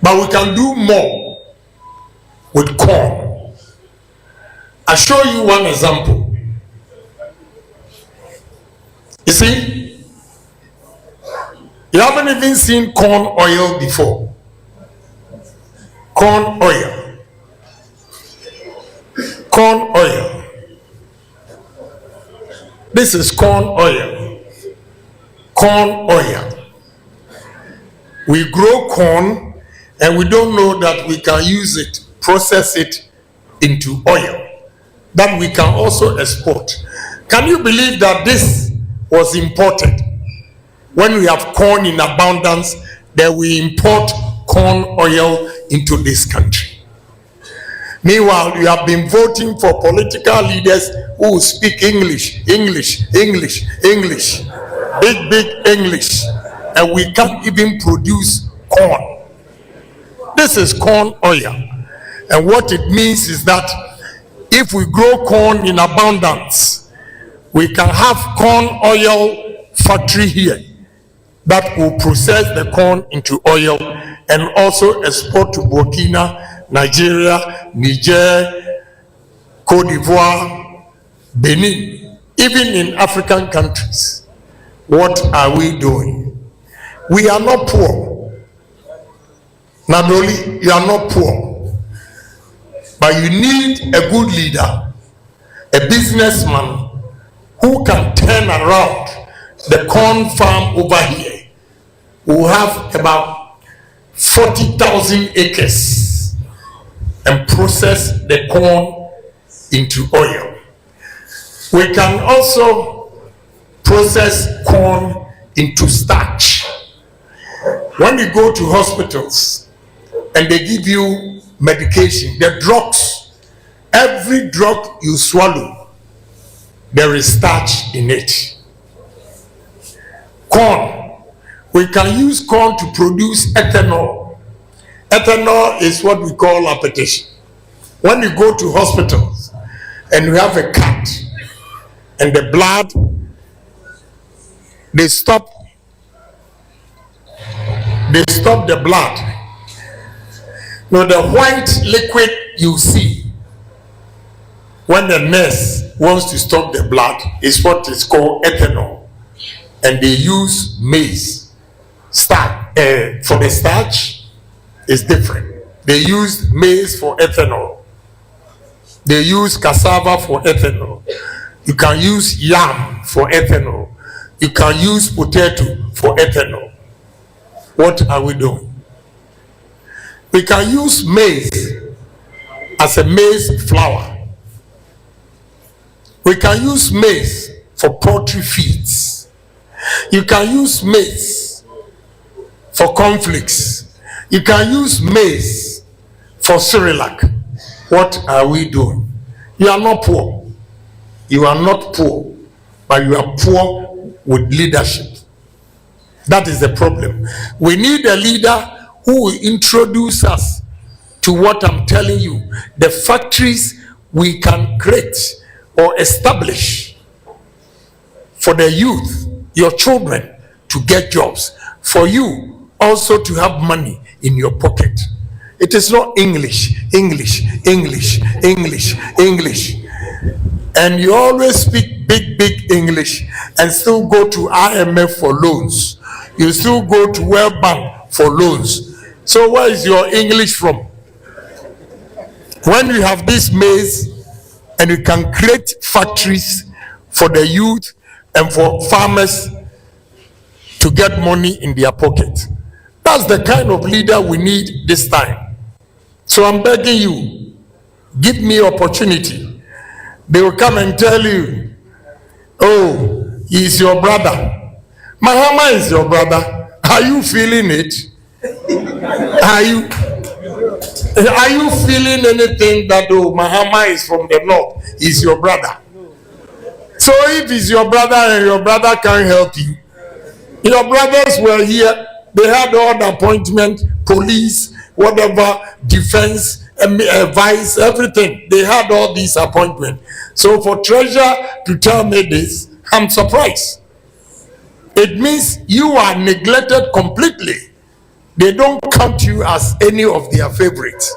But we can do more with corn. I'll show you one example. You see, you haven't even seen corn oil before. Corn oil. Corn oil. This is corn oil. Corn oil. We grow corn and we don't know that we can use it, process it into oil that we can also export. Can you believe that this was imported? When we have corn in abundance, then we import corn oil into this country. Meanwhile, you have been voting for political leaders who speak English, big English, and we can't even produce corn. This is corn oil. And what it means is that if we grow corn in abundance, we can have corn oil factory here that will process the corn into oil and also export to Burkina, Nigeria, Niger, Cote d'Ivoire, Benin, even in African countries. What are we doing? We are not poor. Not only you are not poor, but you need a good leader, a businessman who can turn around the corn farm over here. We have about 40,000 acres and process the corn into oil. We can also process corn into starch. When you go to hospitals and they give you medication, the drugs, every drug you swallow, there is starch in it. Corn, we can use corn to produce ethanol. Ethanol is what we call Importation. When you go to hospitals and you have a cut and the blood, they stop the blood. Now the white liquid you see when the nurse wants to stop the blood is what is called ethanol. And they use maize. For the starch is different. They use maize for ethanol. They use cassava for ethanol. You can use yam for ethanol. You can use potato for ethanol. What are we doing? We can use maize as a maize flour. We can use maize for poultry feeds. You can use maize for cornflakes. You can use maize for Cerelac. What are we doing? You are not poor. You are not poor, but you are poor with leadership. That is the problem. We need a leader who will introduce us to what I'm telling you, the factories we can create or establish for the youth, your children, to get jobs, for you also to have money in your pocket. It is not English, and you always speak big English and still go to IMF for loans. You still go to World Bank for loans. So where is your English from? When you have this maize and you can create factories for the youth and for farmers to get money in their pocket. That's the kind of leader we need this time. So I'm begging you, give me opportunity. They will come and tell you, oh, he's your brother. Mahama is your brother. Are you feeling it? Are you feeling anything that, oh, Mahama is from the north, he's your brother? So if he's your brother and your brother can't help you, your brothers were here, they had all the appointment, police, whatever, defense, vice, everything. They had all these appointments. So for Treasurer to tell me this, I'm surprised. It means you are neglected completely They don't count you as any of their favorites.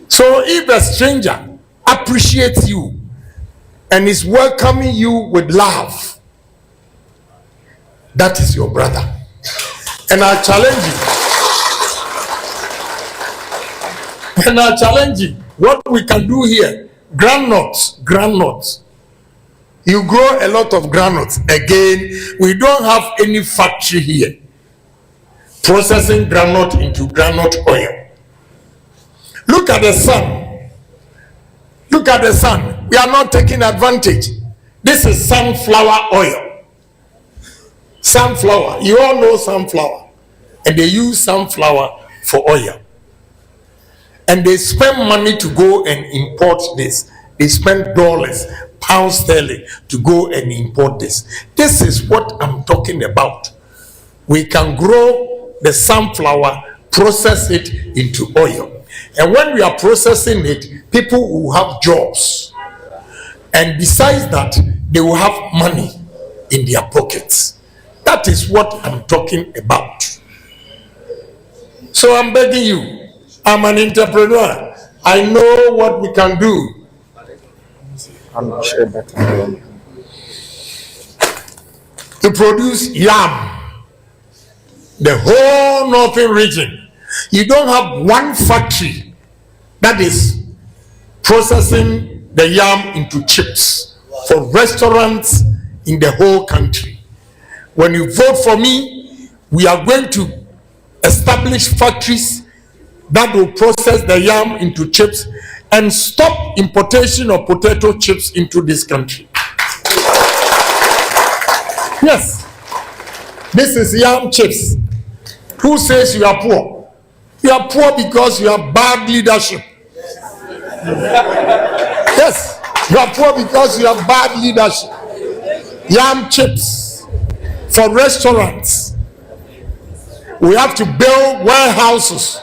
So if a stranger appreciates you and is welcoming you with love, that is your brother. And I challenge you. What we can do here, groundnuts. You grow a lot of groundnuts. Again, we don't have any factory here processing groundnut into groundnut oil. Look at the sun. Look at the sun. We are not taking advantage. This is sunflower oil. Sunflower. You all know sunflower. And they use sunflower for oil. And they spend money to go and import this. They spend dollars, pounds sterling to go and import this. This is what I'm talking about. We can grow the sunflower, process it into oil. And when we are processing it, people will have jobs. And besides that, they will have money in their pockets. That is what I'm talking about. So I'm begging you, I'm an entrepreneur. I know what we can do. To produce yam, the whole northern region, you don't have one factory that is processing the yam into chips for restaurants in the whole country. When you vote for me, we are going to establish factories that will process the yam into chips and stop importation of potato chips into this country. Yes, this is yam chips. Who says you are poor? You are poor because you have bad leadership. Yes, you are poor because you have bad leadership. Yam chips for restaurants. We have to build warehouses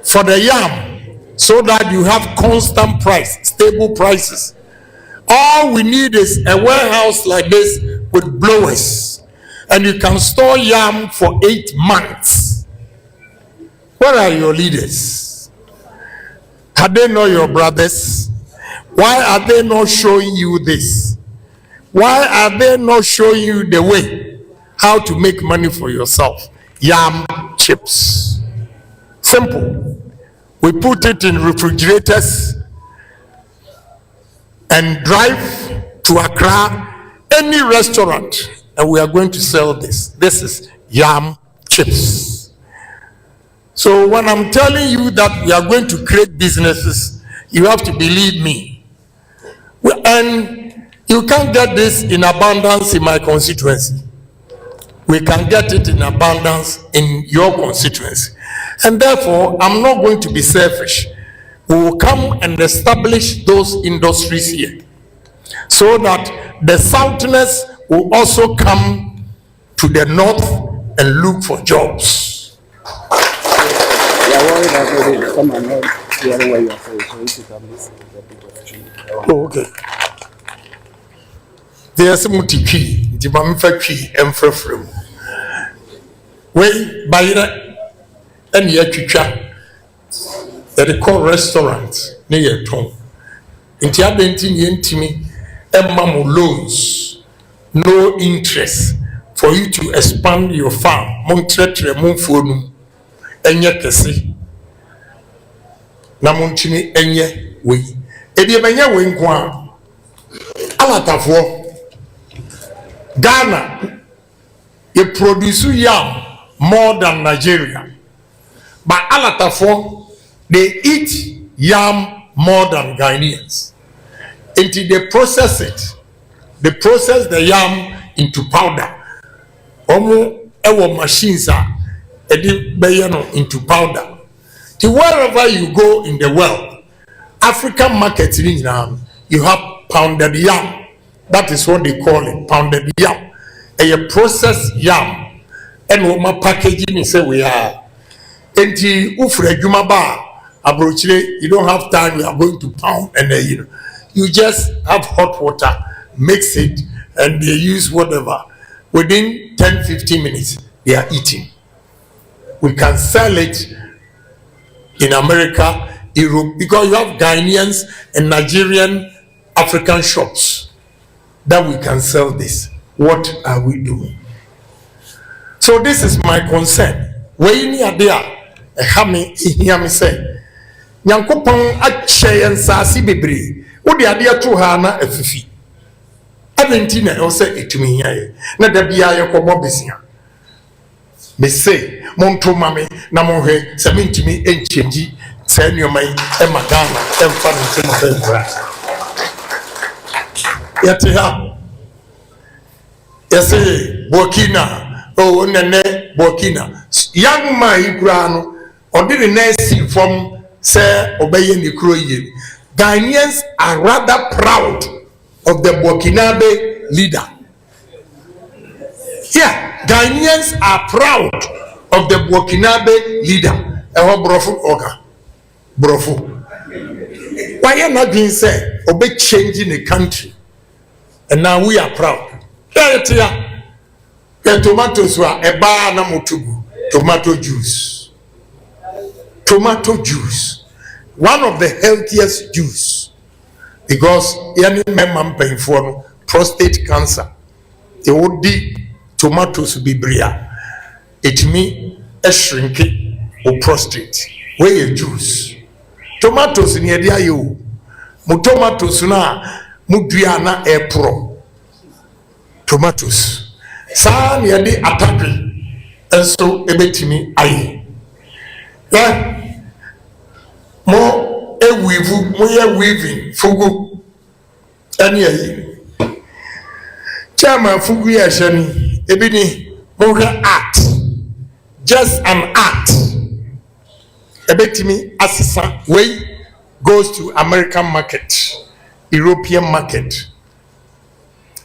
for the yam so that you have constant price, stable prices. All we need is a warehouse like this with blowers, and you can store yam for 8 months. Where are your leaders? Are they not your brothers? Why are they not showing you this? Why are they not showing you the way how to make money for yourself? Yam chips. Simple. We put it in refrigerators and drive to Accra, any restaurant, and we are going to sell this. This is yam chips. So when I'm telling you that we are going to create businesses, you have to believe me. And you can't get this in abundance in my constituency. We can get it in abundance in your constituency. And therefore, I'm not going to be selfish. We will come and establish those industries here so that the Southerners will also come to the north and look for jobs. Oh, okay. There's a multi-key, the manufacturing and free. Way by and yet you can that they call restaurant near home. In the Intimi and Mamu loans, no interest for you to expand your farm. Montretre Monfonum and yet see Namontini and ye we. Ediabanya wing one Alatafo Ghana, you produce yam more than Nigeria. But Alatafo, they eat yam more than Ghanaians. Until they process it. They process the yam into powder. Omo ewo machines are into powder. To wherever you go in the world, African markets you have pounded yam. That is what they call it, pounded yam. And you process yam. And what my packaging is say we are. Enti ufre jumaba abrochile, you don't have time, you are going to pound, and then you just have hot water, mix it, and they use whatever. Within 10-15 minutes, they are eating. we can sell it in America, Europe, because you have Ghanaians and Nigerian African shops that we can sell this. What are we doing? So this is my concern. When you are there, hear me say, Nyankopon akyɛ nsase bebree. Wo de ade to ha na afifi. Abentina o say etumi hiaye. Na da bia ye kɔbɔ besia. Me say, monto mame na monhwe se mentimi enchange say nneoma yi e magana e mfa no ntimi bra. Yete ha. Yese Burkina, oh nene Burkina. Young man kura no odi the next from say obeye ni kuro ye. Ghanaians are rather proud of the Burkinabe leader. Yeah, Ghanaians are proud of the Burkinabe leader. Brofu Oga. Brofu. Why are not being said? Obey changing the country. And now we are proud. The tomatoes were a bar na motugu. Tomato juice. Tomato juice. One of the healthiest juice. Because any member paying for prostate cancer. They would be tomatoes be bria. It mean a shrinking or prostate. Where you juice. Tomatoes in the you. Mu tomatoes na mudiana air pro. Tomatoes. Sa near the attack. And so ebetimi aye. Yeah. More a weaving fugu. Any Chairman Fugu Yashani, ebini more art. Just an art. Ebetimi assistant way goes to American market, European market.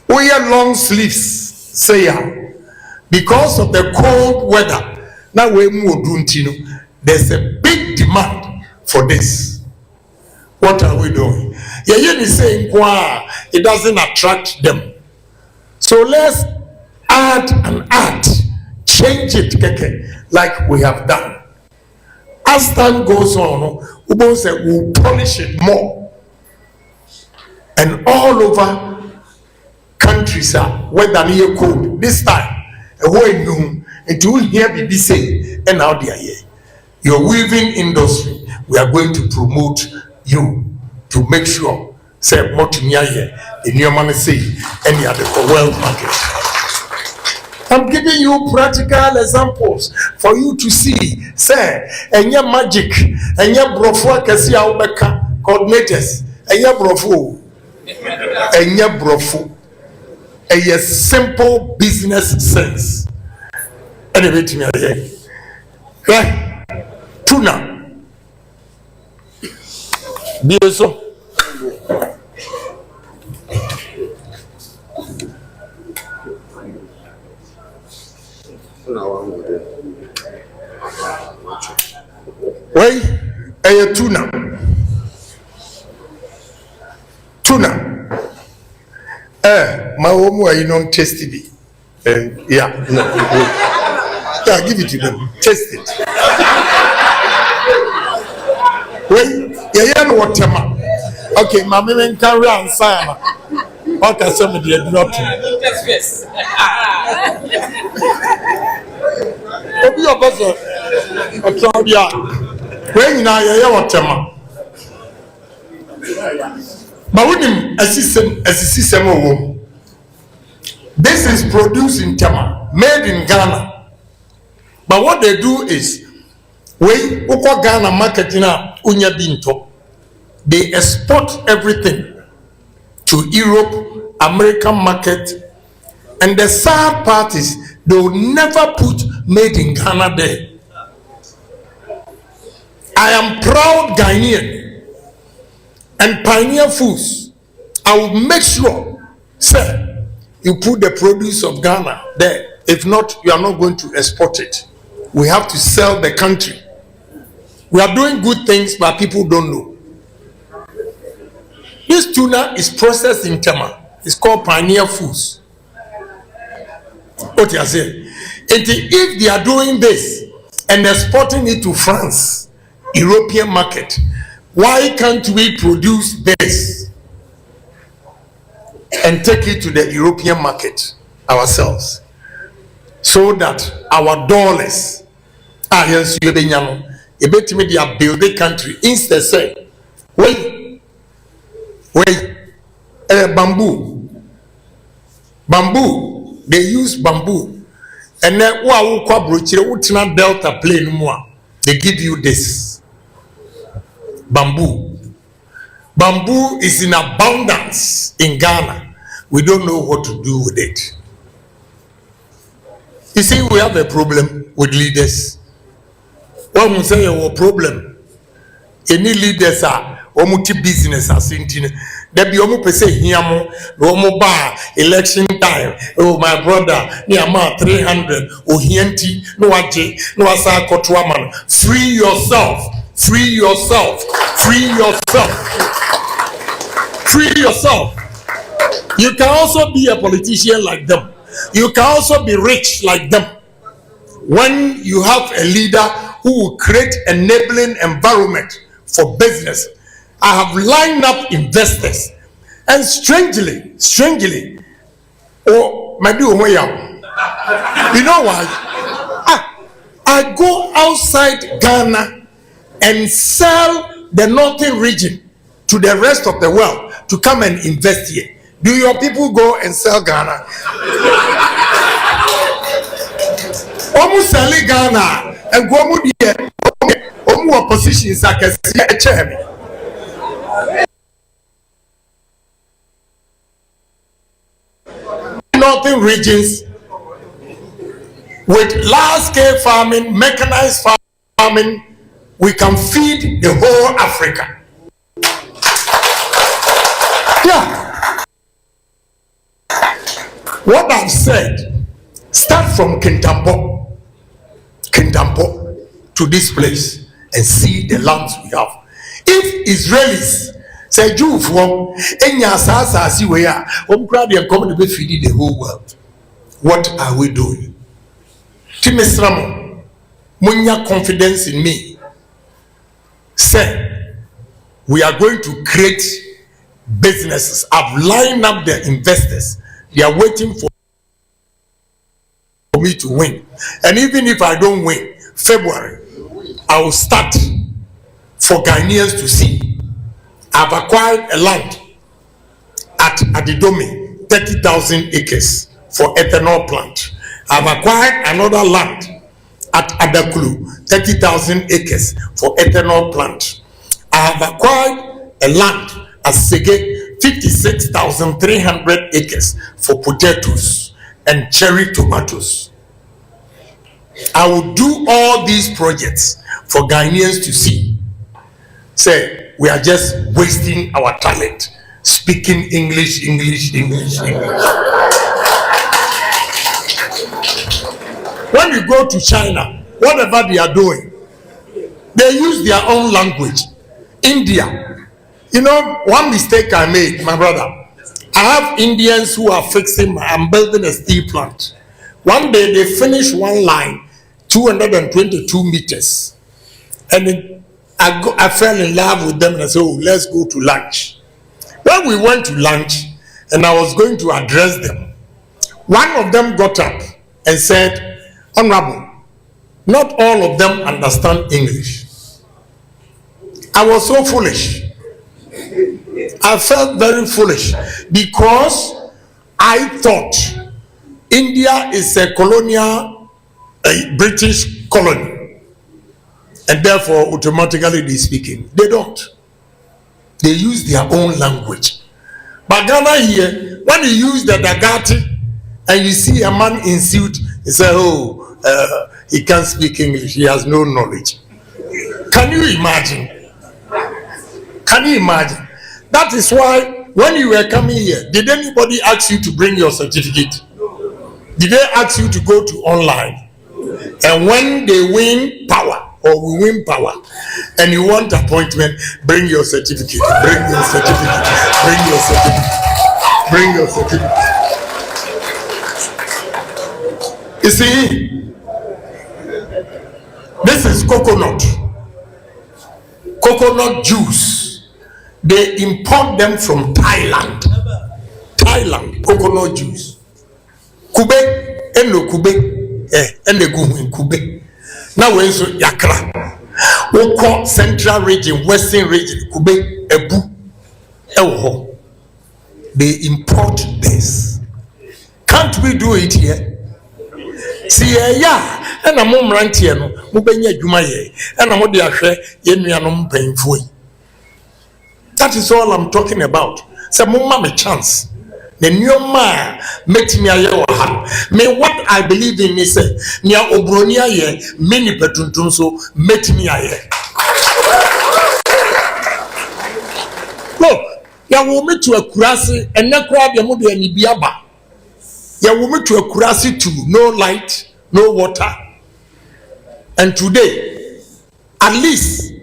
We have long sleeves, say ya. Because of the cold weather, now we move. There's a big demand for this. What are we doing? You're saying it doesn't attract them. So let's add an art, change it like we have done. As time goes on, we'll polish it more. And all over countries are whether near cold. This time, when you will hear me say, and now they are here. Your weaving industry, we are going to promote you to make sure say what here in your money say any other world market. I'm giving you practical examples for you to see. Say, and your magic, and your brofo kasi aubeka coordinators, and your brofo, and your brofo, and your simple business sense. Anyway, to me, right? Tuna. Bioso. Wait, a tuna. Tuna. My home where you don't taste it. Yeah, no. Yeah, give it to them. Taste it. Wait, yeah, know what tema. Okay, my men can run sana. Okay, somebody did not. Obi obaso. Otrobia. When na yeah what tema. But with him assistant wo. This is produced in Tema, made in Ghana. But what they do is we uko Ghana market na unya binto. They export everything to Europe, American market, and the sad part is they will never put made in Ghana there. I am proud Ghanaian and Pioneer Foods. I will make sure, sir, you put the produce of Ghana there. If not, you are not going to export it. We have to sell the country. We are doing good things, but people don't know. This tuna is processed in Tema. It's called Pioneer Foods. What you are saying? And if they are doing this, and exporting it to France, European market. Why can't we produce this and take it to the European market ourselves, so that our dollars are build the country instead say, wait, bamboo, they use bamboo, and then Delta plane more, they give you this bamboo is in abundance in Ghana. We don't know what to do with it. You see, we have a problem with leaders. One will say a problem. Any leaders are almost business as in there be almost say here bar election time. Oh my brother, near 300 ohienti no aje no asa kotwaman. Free yourself. You can also be a politician like them. You can also be rich like them. When you have a leader who will create enabling environment for business. I have lined up investors, and strangely, oh my dear, you know why? I go outside Ghana and sell the northern region to the rest of the world to come and invest here. Do your people go and sell Ghana? Almost selling Ghana and go here. Positions I can see a chairman. Northern regions with large-scale farming, mechanized farming, we can feed the whole Africa. Yeah. What I've said, start from Kintampo to this place and see the lands we have. If Israelis say Jew from Enya Sasa we are coming to be feeding the whole world, what are we doing? Timesramo, munya confidence in me. Say we are going to create businesses. I've lined up the investors. They are waiting for me to win. And even if I don't win, February, I will start for Ghanaians to see. I've acquired a land at Adidome, 30,000 acres for ethanol plant. I've acquired another land at Adakulu, 30,000 acres for ethanol plant. I have acquired a land at Sege, 56,300 acres for potatoes and cherry tomatoes. I will do all these projects for Ghanaians to see. Say, we are just wasting our talent speaking English. When you go to China, whatever they are doing, they use their own language. India, you know, one mistake I made, my brother, I have Indians who are I'm building a steel plant. One day they finish one line, 222 meters. And I fell in love with them and I said, oh, let's go to lunch. When we went to lunch and I was going to address them, one of them got up and said, Honorable, not all of them understand English. I was so foolish. I felt very foolish because I thought India is a colonial, a British colony, and therefore automatically they speaking. They don't. They use their own language. But Ghana here, when you use the Dagati and you see a man in suit, you say, oh, he can't speak English, he has no knowledge. Can you imagine? Can you imagine? That is why when you were coming here, did anybody ask you to bring your certificate? Did they ask you to go to online? And when they win power, or we win power, and you want appointment, bring your certificate, bring your certificate, bring your certificate, bring your certificate. You see, This is coconut juice. They import them from Thailand. Coconut juice. Kube eno kube ene guhu kube. Now we so yakra. Oko central region, western region, kube ebu ewo. They import this. Can't we do it here? See yeah, and I'm on rantiano, Mubenya Jumaye, and I'm on the Ashe, Yenuanum painful. That is all I'm talking about. Say mumma me chance. The new man met me a year. Me what I believe in is near Obronia ye many petuntunso met me a year. Look, ya will meet to a kurasi and not grab your mother and biaba. Ya will meet to a kurasi too, no light, no water. And today, at least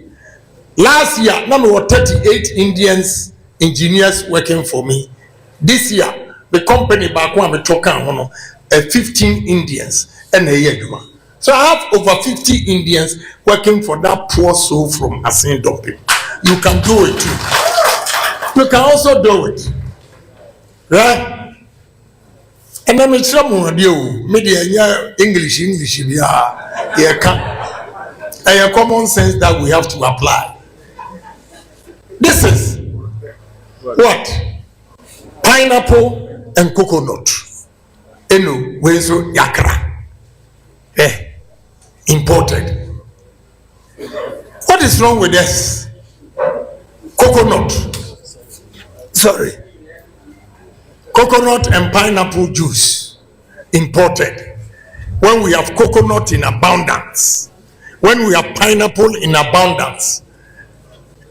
last year, number 38 Indians engineers working for me. This year, the company back when I'm talking 15 Indians and a year. So I have over 50 Indians working for that poor soul from Asin Dumping. You can do it too. You can also do it. Right? And then it's someone media English, yeah, a common sense that we have to apply. This is what? Pineapple and coconut. Eno wezo yakra. Imported. What is wrong with this? Coconut. Sorry. Coconut and pineapple juice imported. When we have coconut in abundance, when we have pineapple in abundance,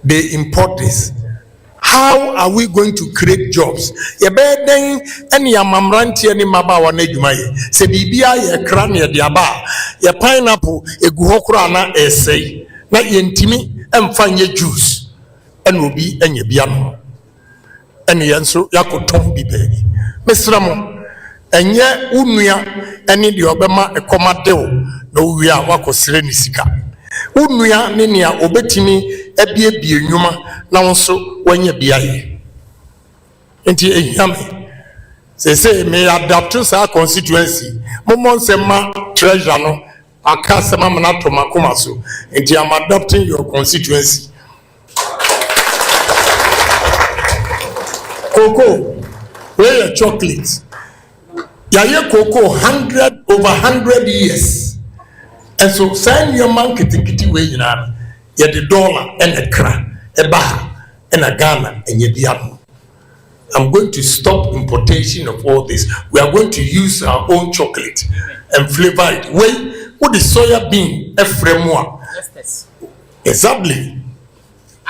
they import this. How are we going to create jobs? Ye beden any amamranti any mabawa nejumaye. Se bibia ye krani ye diaba. Ye pineapple e guhokura na essay. Na yentimi emfanye juice. Enubi enye biano. Eni yenso yako tombi baby. Mesramo enye unuya eni di obema ekoma deo no uya wako sireni sika. Unuya nini ya obetimi ebie bie nyuma na wonso wanye biaye. Enti ehame. Se me adapt to sa constituency. Momon se ma treasure no akase ma na to makoma so. Enti I'm adopting your constituency. Cocoa, where your chocolate. Yaye cocoa over 100 years. And so sign your man kitty way in an yet the dollar and a crown, a bar and a Ghana and ye diablo. I'm going to stop importation of all this. We are going to use our own chocolate and flavor it. Wait, what is soya bean? A framework. Exactly.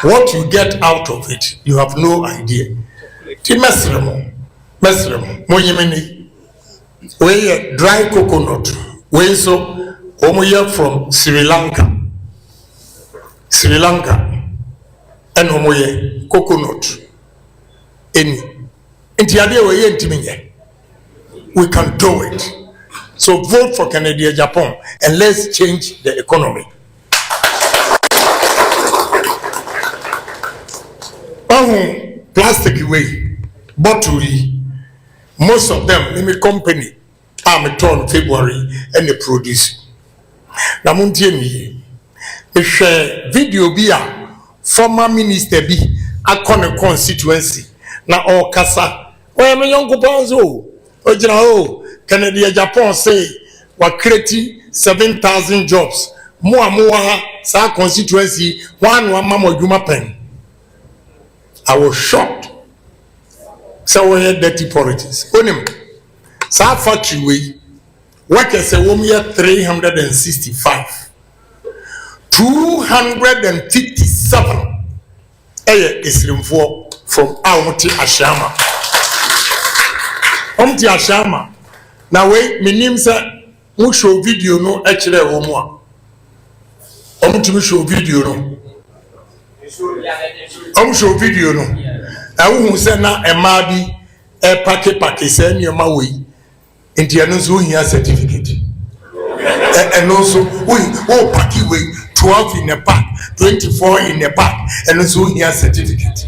What you get out of it, you have no idea. Mesremo, we dry coconut. We so homoya from Sri Lanka, and homoya coconut. We can do it. So vote for Canada, Japan, and let's change the economy. Plastic way. Bottle, most of them, in the company, I'm a ton February and they produce. Na muntieni, share video bia former minister be a constituency na all kasa. Well, my young Kupanzo, Ojina, Canada, Japan say we're creating 7,000 jobs. More, sa constituency, one mama Juma pen. I was shocked. So we had dirty politics. Onim, sa factory we workers a woman 365, 257. Is from Aumti Ashama. Omti Ashama. Now wait, my name say who show video no actually homework. Omti show video no. Show video no. I won't say na emabi a packet send your mawi into your certificate. And also we party way 12 in a pack, 24 in a pack, and also here certificate.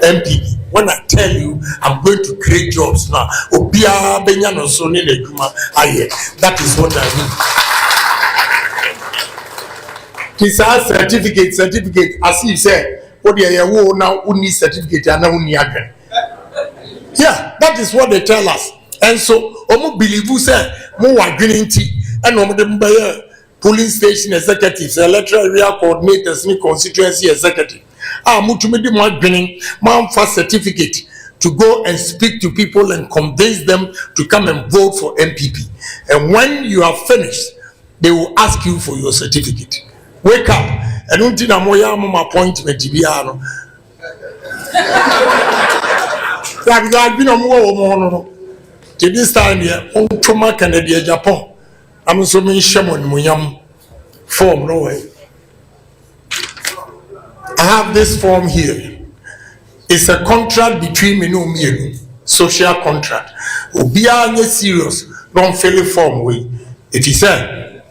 MPP. When I tell you I'm going to create jobs now, Obia Benyano Soni Neguma Aye. That is what I mean. This certificate, as you say, what they are now only certificate and now only again. Yeah, that is what they tell us. And so omu believe you say more agreeing tea and omu polling station executives, electoral area coordinators, constituency executive. Mutumedi mo agreeing man for certificate to go and speak to people and convince them to come and vote for MPP. And when you are finished, they will ask you for your certificate. Wake up and until moya mama appointment biano. Like I've been on more. Till this time here, on Toma Kennedy Agyapong. I'm so many shaman muyam form no way. I have this form here. It's a contract between me and me, social contract. Obia nye serious, don't fill it form way. It is said,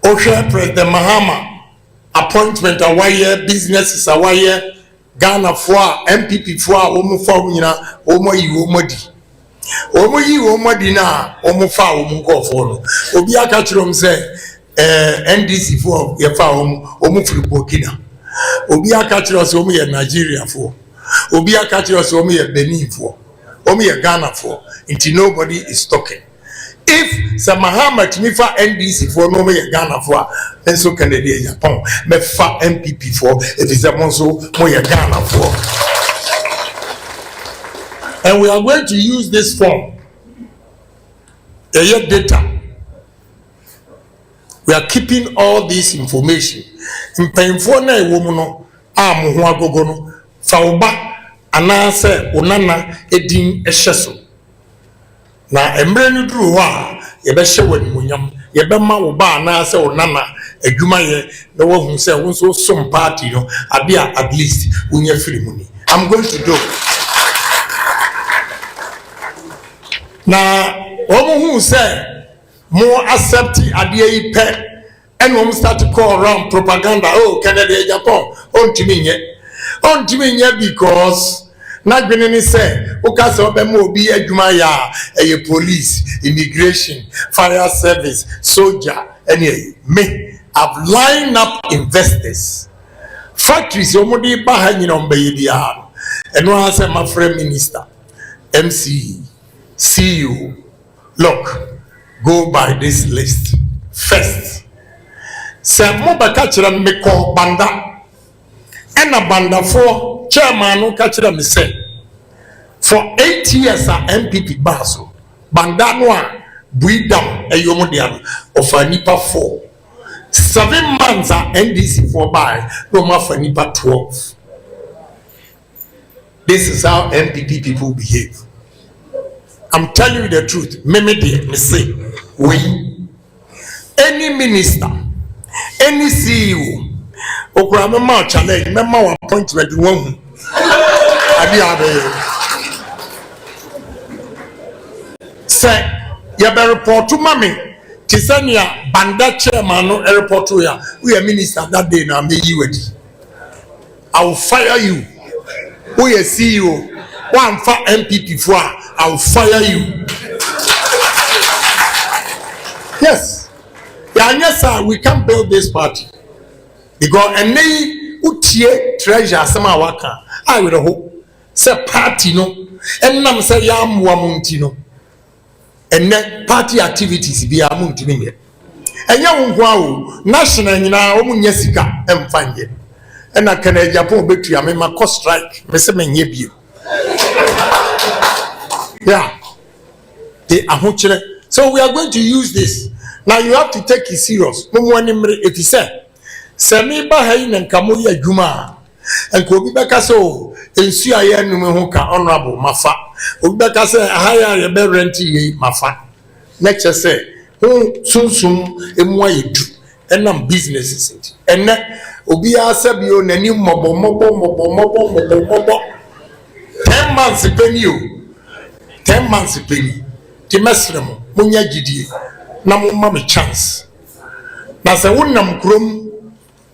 Osha President Mahama appointment a wire, business is a wire. Ghana for MPP for omo form nyina omo yi na omo fa omo go for no obi aka kirom say NDC for ye fa omo firi Burkina obi aka kiro say omo ye Nigeria for obi aka kiro say omo ye Benin for omo ye Ghana for until nobody is talking. If Sir Muhammad Mifa NDC for no me Ghana for then so can the Agyapong me fa MPP for if it's a monso mo Ghana for. And we are going to use this form. Data. We are keeping all this information. In painful na woman no am ho agogo no fa oba anase onana edin ehyeso. Na emre no duru ho a ye be hye wamunyam ye be ma wo ba na se onana adwuma ye na wo hu se wo so som party no abia at least unya firi mu ni. I'm going to do na wo hu se more accept ade yi pe and we start to call around propaganda. Oh, Canada Agyapong on timinye because na gbeneni say okase obemo obi adwuma ya police, immigration, fire service, soldier, any me I've lined up investors. Factories omodi ba ha nyina ombaye bia eno ha say my friend minister, MC, CEO, look, go by this list. First, say mo ba ka kira me ko banda ena banda for chairman no ka kira me say for 8 years a MPP baso banda no a buidam eyomo dia of anipa 4 7 months a NDC for by no ma for anipa 12. This is how MPP people behave. I'm telling you the truth. Me say we any minister, any CEO okura me ma challenge me ma appointment won abi say you be report to mami tisania banda chairman no report to ya we a minister that day na me you ready. I will fire you. We a CEO one for MPP for I will fire you. Yes. Yes, sir, we can build this party. Because any utie treasure sama waka I will hope say party no and nam say ya muamunti no and net party activities be amunti me and ya wonwa national nyina omunya sika emfanye and na can Agyapong betu ya me ma cost strike me say menye bio. Yeah. So we are going to use this. Now you have to take it serious. If you say, "Semi bahayi na kamoya juma," and kobi beka so ensu aye nume hoka honorable mafa. Obi beka say higher ye be rent ye mafa. Next say, "Sum emwa yedu." Enam businesses it. Enne obi asabi o nani mobo. 10 months penny o. 10 months penny. Ti mesremo munya gidie. na mo me chance na se wonnam krom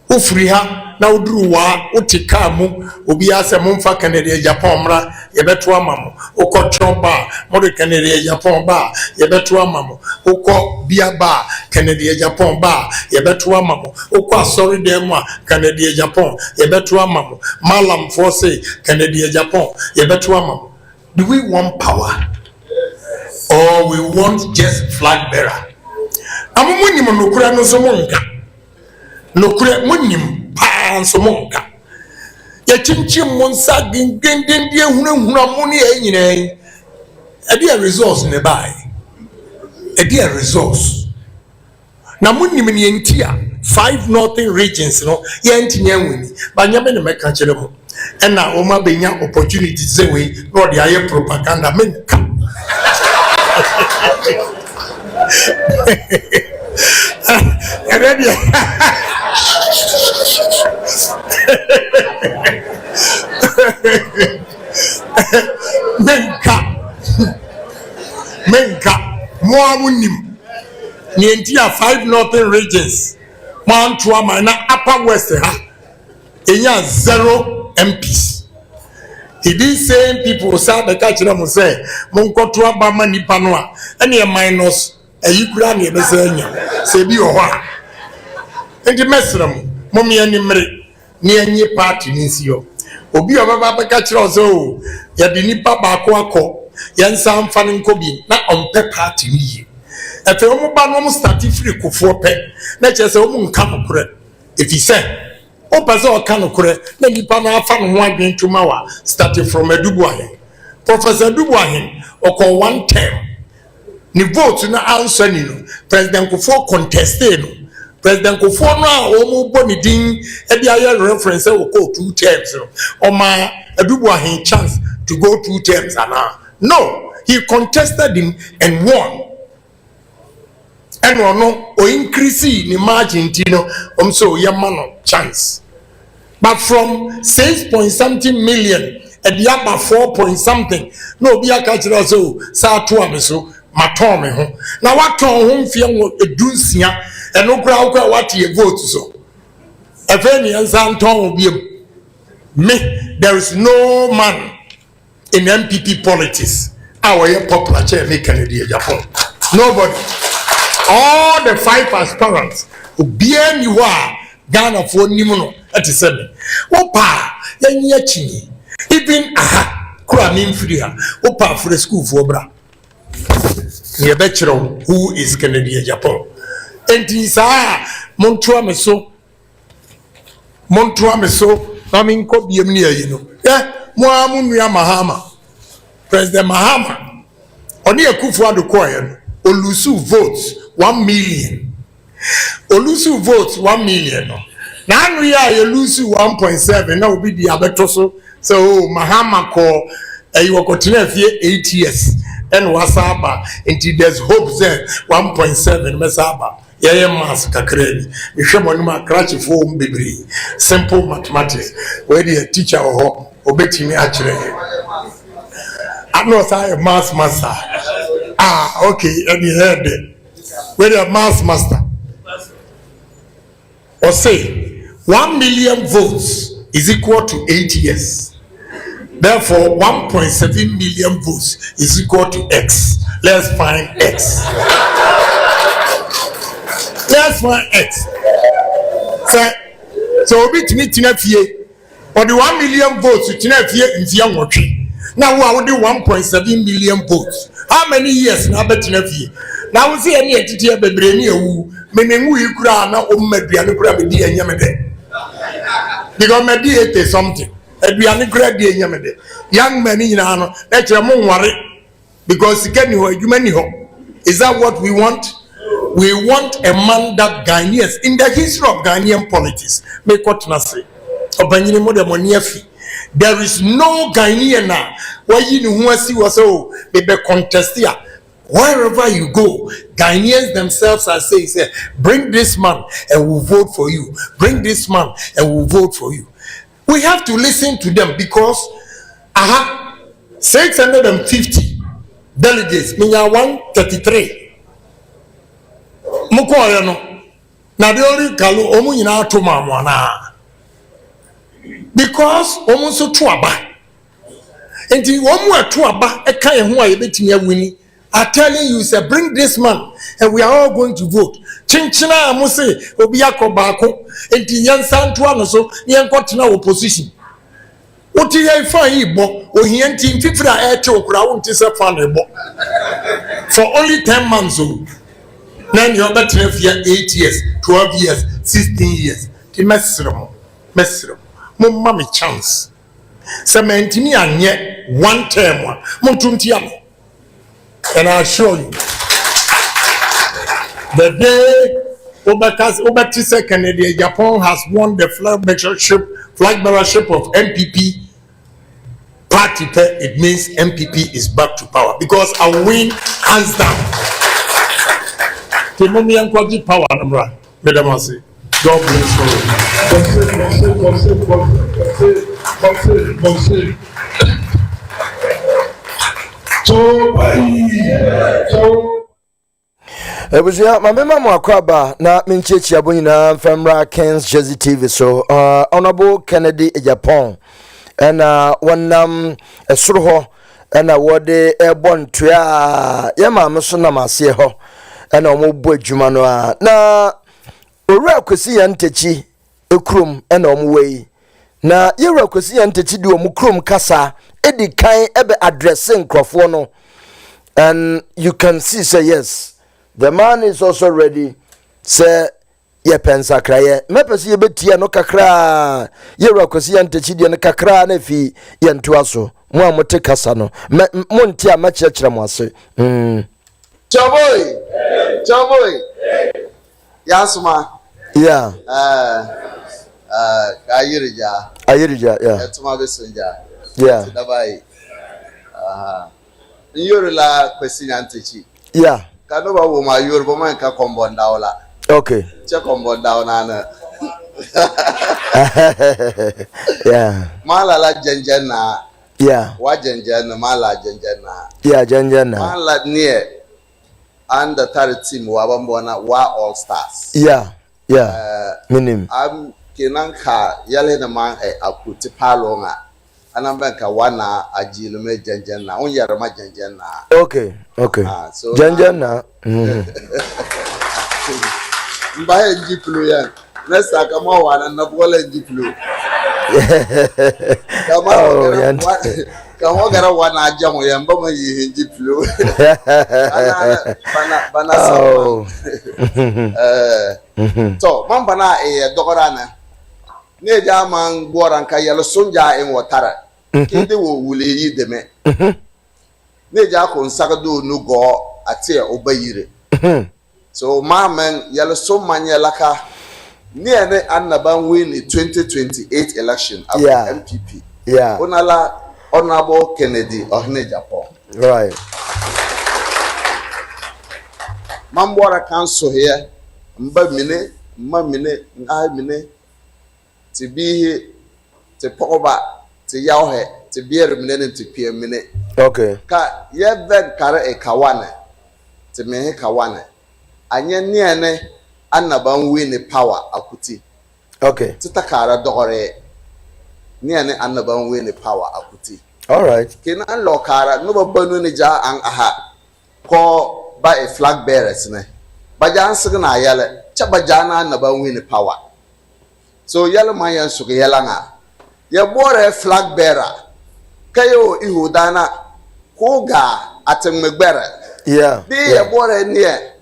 ofiri ha na woduru wa wotika mu obi ase momfa Canada Japan mra yebeto amamo ukotro ba mo de Canada Japan ba yebeto amamo ukọ bia ba Canada Japan ba yebeto amamo ukọ asori dem a Canada Japan yebeto amamo malam force Canada Japan yebeto amamo. Do we want power or we want just flag bearer? Amunim nokura no so monka nokura munim pa so monka ya chimchim monsa dindindin die hunahuna moni enyina e dia resource ne bai e dia resource na munim ne entia 5 northern regions no ya ntinya nwini ba nyame ne meka kire mo na o ma benya opportunity say we no dey aye propaganda menka ready menka moamunim ni entia 5 northern regions man to na upper west ha enya 0 MPs. These same people say the catch them say monkoto abama nipa no a ene minus ayikura na ebesanya se bi oha enti mesram momi animre ni enyi party ni nsiyo obi obaba beka kire ozo ya de nipa baako akọ ya nsa mfa nkobi na ompe party ni yi efe omo ba no mo start free kofo pe na chese omo nka mokore if he say o pese o kan okure na nipa na afa no ho adwentuma wa starting from Adubuahin. Professor Adubuahin oko 1 term ni vote na answer ni no president Kufuor contested no president Kufuor no a o mu bo ni din e dia ya reference o ko 2 terms no o ma Adubuahin chance to go 2 terms no, he contested him and won. And no o increase ni margin tino so yamano chance. But from 6 point something million at the upper 4 point something, no be a catch so sa to ameso maton me ho. Now what ton home fear a dunsia and no crowd what you vote so. A very anton will be me. There is no man in MPP politics. Our popular chair make Canada Japan. Nobody. All the 5 aspirants who be anywhere Ghana for Nimuno at 7. Opa, Yanyachi, even Kura name free her, Opa for the school for Bra. The bachelor who is Canada Japan. And this Montua Meso, I mean, could be near you. Yeah, Moamunia Mahama, President Mahama, only a Kufu the choir, Olusu votes 1 million. Olusu votes 1 million. Now we are Olusu 1.7. Now we be abetoso. So Mahama call you will continue for 8 years. And wasaba until there's hope there 1.7 mesaba. Yeah, mass kakredi. We show money crash form baby. Simple mathematics. Where the teacher or obeti me actually. I'm not a mass master. Okay, and you heard it. Where the mass master. Or say 1 million votes is equal to 8 years. Therefore, 1.7 million votes is equal to X. Let's find X. Let's find X. So we need to know or the 1 million votes to know in the country. Now we are the 1.7 million votes. How many years now bet to now we see any entity bebreni ewu menengu yikura na omaduane kura be di enyamede because me di 80 something aduane kura di enyamede young men nyina no na kire mo nware because sikani ho adwuma ni ho. Is that what we want? We want a man that Ghanaians in the history of Ghanaian politics make what na say obanyini mo de money afi. There is no Ghanaian na why you who asi was so be contest here. Wherever you go, Ghanaians themselves are saying, bring this man and we'll vote for you. Bring this man and we'll vote for you. We have to listen to them because 650 delegates, meaning 133. Mukoya no. Na the only kalu omu nyina to mamwana. Because omu so to aba. Enti omu to aba e kan ho aye betimi awini. I'm telling you, say bring this man and we are all going to vote. Chinchina amuse obi akobako enti yansa nto ano so yankotena opposition. Oti ye fa yibo ohia nti mfifira e che okura wonti se fa no ebo. For only 10 months old. Then you better have 8 years, 12 years, 16 years. Ti mesro. Mumma me chance. Se mentimi anye one term. Montunti am. And I assure you, the day Obertise Kennedy Agyapong has won the flag bearership of MPP party, it means MPP is back to power because I win hands down. Timumi and Kwaji power, Namra. Madam say, God bless you. Ebusia mamema mwakwaba na minchechi abonyina Femra Kens Jersey TV so Honorable Kennedy Agyapong and wanam esoro ho na wode ebon toa yema amso na mase ho na omobu adwuma no a na owura kwesi ya ntechi ekrum na omwei na yewura kwesi ya ntechi di omukrum kasa edi kan ebe addressing crofo no. And you can see, say yes, the man is also ready. Say, ye pensa kraye. Me pesi ye betia no kakra. Ye rakosi yante chidi no kakra na fi ye ntuaso. Mo amote kasa no. Mo ntia ma chechira mo ase. Chaboy. Yasuma. Yeah. Ayirija, yeah. Etuma besenja. Yeah. Dabai. Yorula kwesi nyantechi. Yeah. Kano ba wo ma yorbo man ka kombonda ola. Okay. Che kombonda ona na. Yeah. Mala la jenjena. Yeah. Wa jenjena mala jenjena. Yeah, jenjena. Mala near under 30 team wa bambona wa all stars. Yeah. Yeah. Minim. Am kinanka yale na man akuti palonga. Anambenka wana ajilume jenjena unyarama jenjena. Okay. So jenjena mbaye njiplu ya nesa kama wana nabwole njiplu kama gara wana ajamu ya mbama yi njiplu bana sawa so mamba na dogorana ne jaman gboran ka yalo sonja en watara kinde wo wule yi deme ne ja ko nsagdo no go ate obayire so mamen yalo so manya laka ne ne annaban win 2028 election of MPP. Yeah. Onala Honorable Kennedy Agyapong. Right. Mambora council here mba mine to be here, to poba, to yauhe, to be a remnant to peer minute. Okay. Ka yeved kare e kawane, to me kawane. Anya niane anaban win power akuti. Okay. Titakara dore niane anaban win power akuti. All right. Kina lokara no banu ni ja an aha ko ba a flag bearers ne. Bajan signa yale, chabajana anaban win power. So yellow man suke yelanga. Ye bore flag bearer. Kayo ihudana koga atemgbere. Yeah. Ye bore near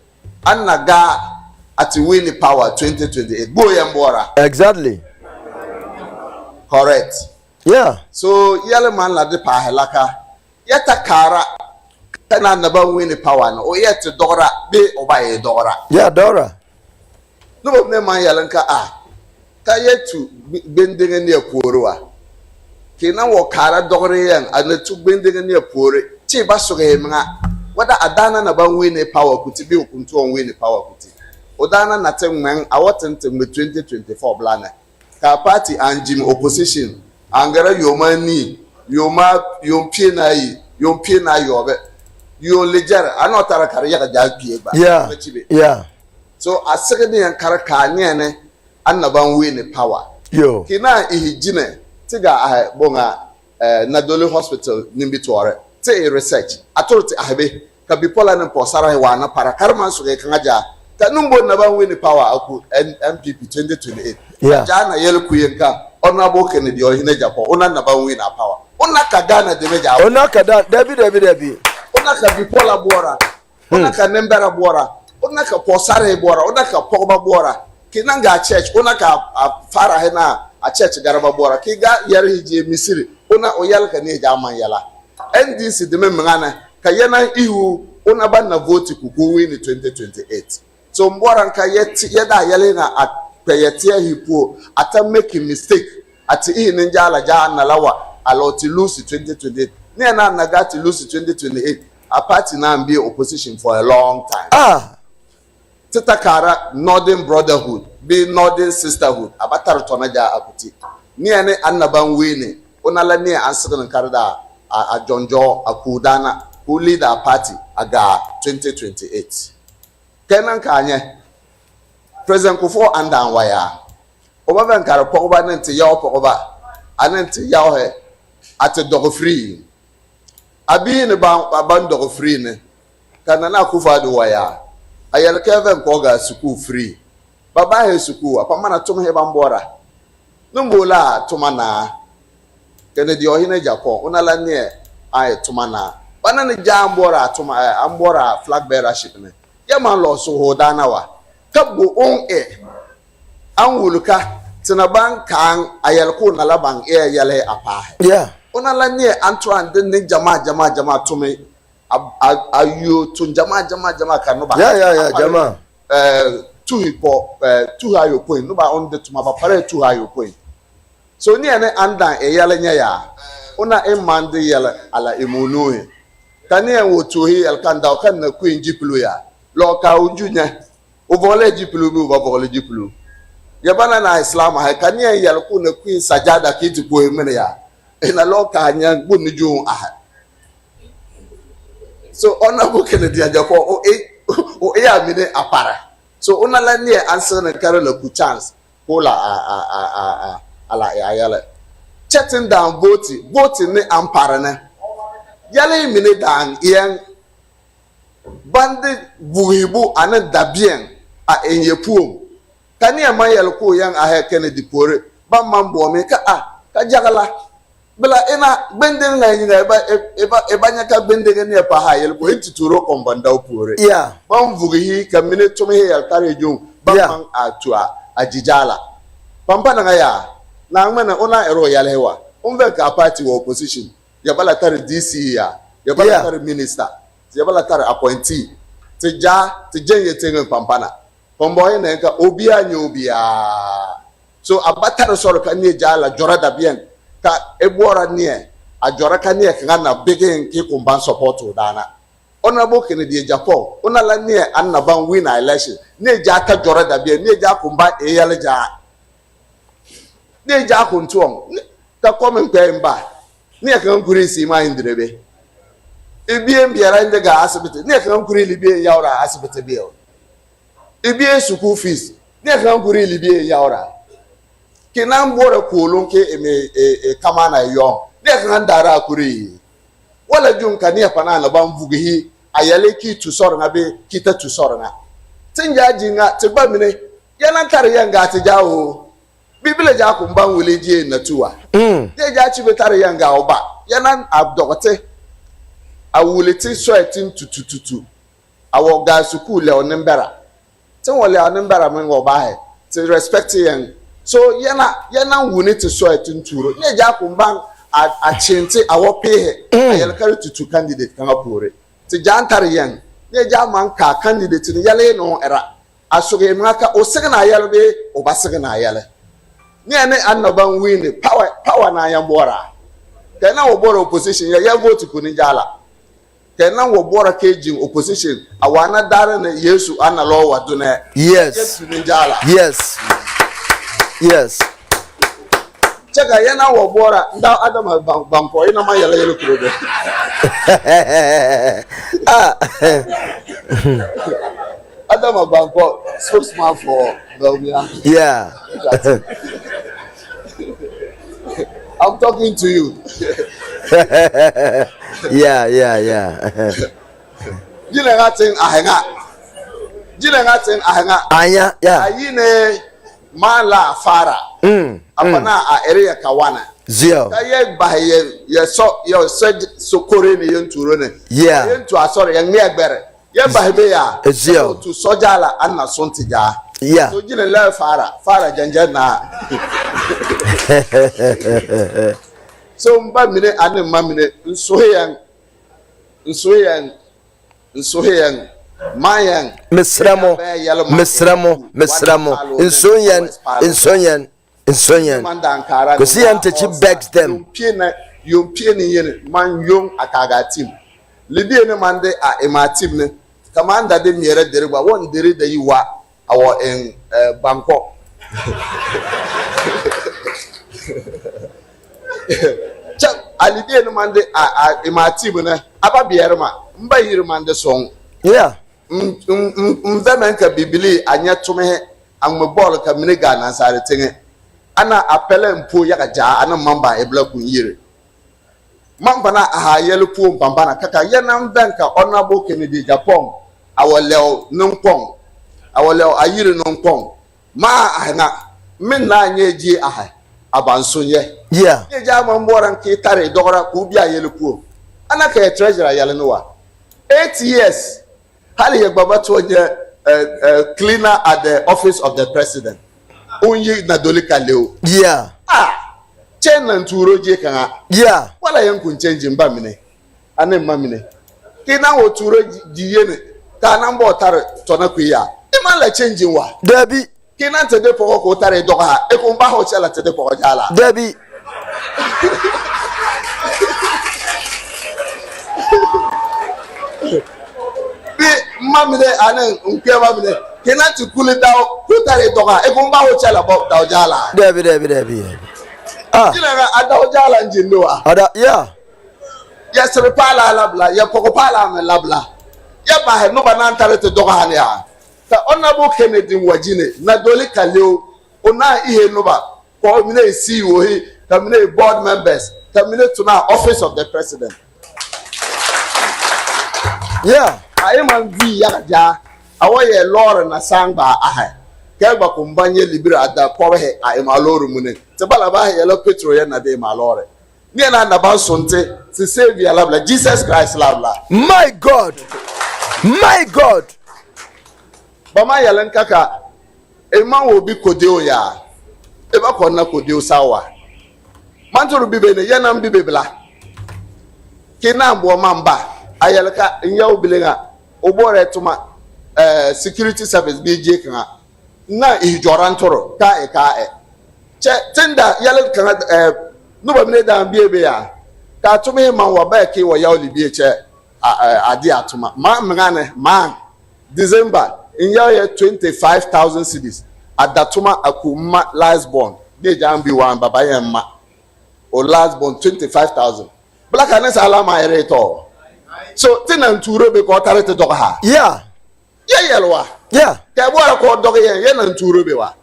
anaga at win power 2028. Go yambora. Exactly. Correct. Yeah. So yellow man la de pahelaka. Yeta kara kana naba win power no. O yet dora be obaye dora. Yeah, Dora. No ne man yalanka Kayetu bending near Purua. Kina wakara dorian and the two bending near Puri. Chibasugema. Whether Adana about win a power could be control win a power could. Odana Natem man, I want to with 2024 blana. Ka party and Jim opposition. Angara your money, your map, your pina, your ledger. I'm not a career. Yeah. so asege ne karaka ne ne annaban we ne power yo kina ihijine tiga bonga Nadoli hospital nimbi tuare te research authority ahbe ka bipolar ne posara wa na para karman so ke kanga ka numbo naban we ne power aku MPP 2028 ja na yel kuyenka honorable Kennedy ohine Agyapong ona naban we na power ona ka Ghana de meja ona ka David ona ka bipolar bora ona ka nembera bora ona ka posara bora ona ka pogba bora kinanga church ona ka fara hena a church garaba bora kiga yar hije misiri ona oyal ka ne jama yala NDC de memngana ka yana ihu ona ba na vote kuku win 2028 so mbora nka yeda yale na atpeyete hipo ata make mistake ati ihi ninjala ja na lawa aloti lose 2028 ne na nagati lose 2028 a party na be opposition for a long time Titakara Northern Brotherhood, be Northern Sisterhood, abatar tonaja akuti. Ni ane annaban wini, onala ni answer karada a Jonjo akudana who lead our party aga 2028. Kenan kanye President Kufo andan waya. Oba kara pokoba nenti yaw pokoba anenti yaw he ate dog free. Abi ne ban dog free ne kanana kufa do waya. Ayel Kevin Koga school free. Baba he school, apamana tum he bambora. Numbola tumana. Kennedy ohine Agyapong, unala nie ay tumana. Banana jambora tuma ambora flag bearership ne. Yaman lo so hodana wa. Kabgo on Anwuluka tinaban kan ayel ko nalabang yele apa. Yeah. Unala nie Antoine de jama tumi. Ayo to jama kanuba jama two ayo point no ba on the to ma pare two ayo point so ni ene andan yele nya ya una emande yele ala emuno tani en woto hi el kanda kan na queen jiplu ya lo ka ujunya o vole jiplu bi o vole jiplu ya bana na islam ha kani en yele ku na queen sajada kiti ko emene ya ina lo ka nya gbonu ju aha. So honorable Kennedy Agyapong o amine apara. So onala nie answer na carry la chance kola ala ayala. Chatting down voting ne ampara ne. Yale mine dan yen bande buhibu ane dabien a enyepuom. Kani amayel ko yang ahe Kennedy pore ba mambo me ka jagala bela ena bendeng na nyina eba nyaka bendeng ne pa ha yel ko intuturo kombanda opure yeah bam vugi ka mine tome he altare jung bam atua ajijala pampa na ya na ngmena ona ero yalewa umbe ka party wa opposition ya bala tare DC ya bala tare minister ya bala tare appointee te jenye tengen pampana pombo he na ka obia nyobia so abatare soro ka ne jala jorada bien ka ebuora nie ajora ka nie ka na begin ki kumban support dana honorable Kennedy Agyapong onala nie annaban win election ne ja ka jora da bia ne ja kumba eyale ja ne ja kuntuom ka komen pemba ne ka nkuri si ma indrebe ebie mbiara inde ga asibiti ne ka nkuri libie yawra asibiti bill ebie school fees ne ka nkuri libie yawra kinan bora kolon ke kama na yo ne kan dara kuri wala jun kan ne pana na ban vugi ayale ki tu sor na be kita tu sor na tinja jinga te ba mine yana kare yanga te jawo bibile ja ko ban wele je na tuwa je ja chi be tare yanga oba yana abdogote awuleti so etin tutututu awo ga school le onembera tin wole onembera men go ba he to respect yen so yana wuni to so etinturo ne ja kumban a chente awo pehe ayel kare tutu candidate kan apore ti jantar yen ne ja man ka candidate ne yale no era asoge maka o segna yale be o basegna yale ne ne annoban win power na yan bora kana wo bora opposition ya vote ku ni jala kana wo bora kejin opposition awana dare na Yesu analo wado na yes ni jala yes chaka yana wo bora nda adama bampo ina ma yele kurobe Adam Abanko, spokesman for Belmia. Yeah. I'm talking to you. Yeah. Jilengatin ahenga. Anya, yeah. Ayine mala fara. Apana a area kawana. Zio. Kaye baye ye said sokore ne yenturo ne. Yeah. Yentu asore yang negbere. Ye bahe ya. Zio. To sojala anna sontija. Yeah. So jile fara janjana. So mba mine ane mamine nsoheyan mayan Misramo insonyan kosi antechi begs them yompie ni yene man yom akaga team lidie ne mande a ema team ne kamanda de miere derigba won dere da yiwa awo en banko alidie no mande a emati na aba biere ma mba yiri mande song yeah mvemen ka bibili anya tume angme ball ka miniga na sare tenge ana apele mpo ya ja ana mamba ebla kun yiri mamba na aha yele pu mamba na kaka ye na mbenka onabo Kennedy Agyapong awoleo numpong awoleo ayiri numpong ma ahna min na anye ji aha abansonye yeah ye jama mboran ki tare dogora ku bia yele pu ana ka treasurer yele no wa 8 years hali ye baba to cleaner at the office of the president onye na dolika leo yeah chen na nturo je kan yeah wala yen kun change mba mine ane mma mine kina wo turo jiyene ta na mbo tare to na ku ya e ma la change wa Debbie kina tede po ko tare do ha e ko mba ho chala tede po jala Debbie bi mamine ane nke mamine kina tukuli dawo ku tare do ha e ko mba ho chala bo dawo jala Debbie kila ga adawo jala njino wa ada yeah ya sere pala labla ya poko pala me labla ya ba he no banan tare te do ha ya ta Honorable Kennedy wajine na doli kaleo ona ihe no ba ko mine CEO he ta mine board members ta mine to na office of the president yeah ai man vi ya ja awoye lore na sangba aha ke gba ko mbanye libira ada ko he ai ma lore mu ne te bala ba he lo petro ye na de ma lore ni na ba sonte se savior labla Jesus Christ labla my god bama yelen kaka ema wo bi kodeo ya e ba ko na kodeo sawa mantoro bibe ne yanam bibe bla kina bo mamba ayelka nyawo bilenga obore tuma security service BJ kan na ijorantoro ka che tenda yelen kan no ba mine dan biebe ya ka tumi man wa ba ke wo yawo libie che ade atuma ma mngane ma December in year 25,000 cities at Datuma Akuma last born. They can be one baba yemma or last born 25,000. Black and alama ereto. So tin and turo be ko tarete doga. yeah Yelwa. yeah Ke bora ko doga yen and turo be wa.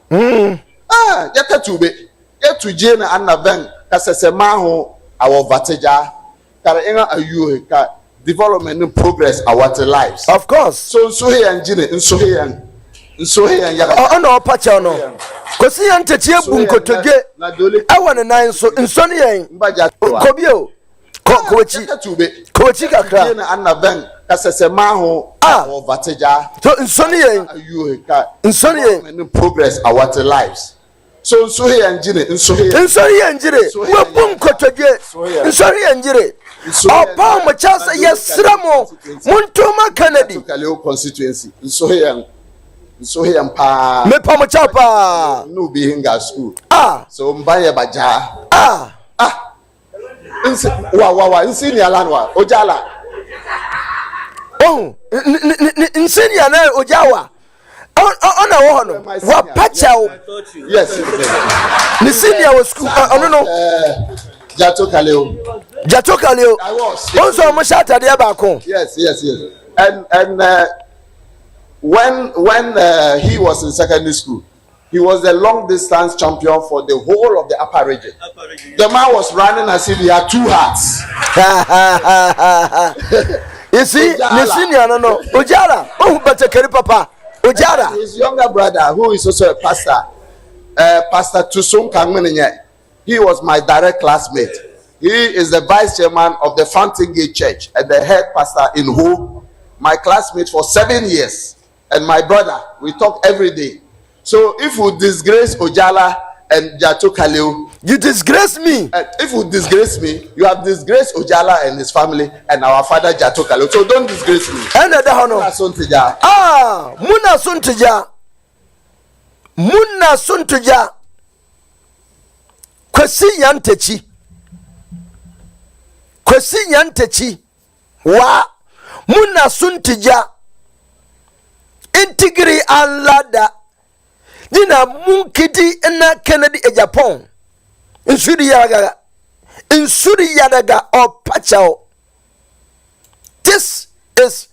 Yata tube. Yetu jena anna ben kasese maho awo vateja. Kara inga ayu ka development and progress our lives. of course So here and Jine, oh no pacha no kosi antechi ebu nkotoge awa ne nan so nsoni yen kobio kochi kakra Jine anna ben kasese maho awo vateja. so nsoni yen And progress our lives. So here and Jine, nsoni yen jire webu nkotoge nsoni yen jire opa mo chasa yesramo muntuma Kennedy constituency so here pa me pa mo chapa no be hinga school so mbaye baja wa insini alanwa ojala oh insini na ojawa ona wo no wa pachao yes ni senior was school no Jato Kaleo. Also mo shata de ba kon. Yes. And when he was in secondary school, he was the long distance champion for the whole of the upper region. The man was running as if he had two hearts. You see, no. Ojara, oh, but a carry papa. Ojara. His younger brother, who is also a pastor, Pastor Tusum Kangmenye, he was my direct classmate. He is the vice chairman of the Fountain Gate Church and the head pastor in Ho. My classmate for 7 years. And my brother, we talk every day. So if we disgrace Ojala and Jato Kaleo, you disgrace me. If you disgrace me, you have disgraced Ojala and his family and our father Jato Kaleo. So don't disgrace me. Muna Suntuja. Kwesi yantechi. Wa Muna Suntuja. Intigiri alada. Nina munkiti na Kennedy Agyapong. Insuri yadaga or pachao. This is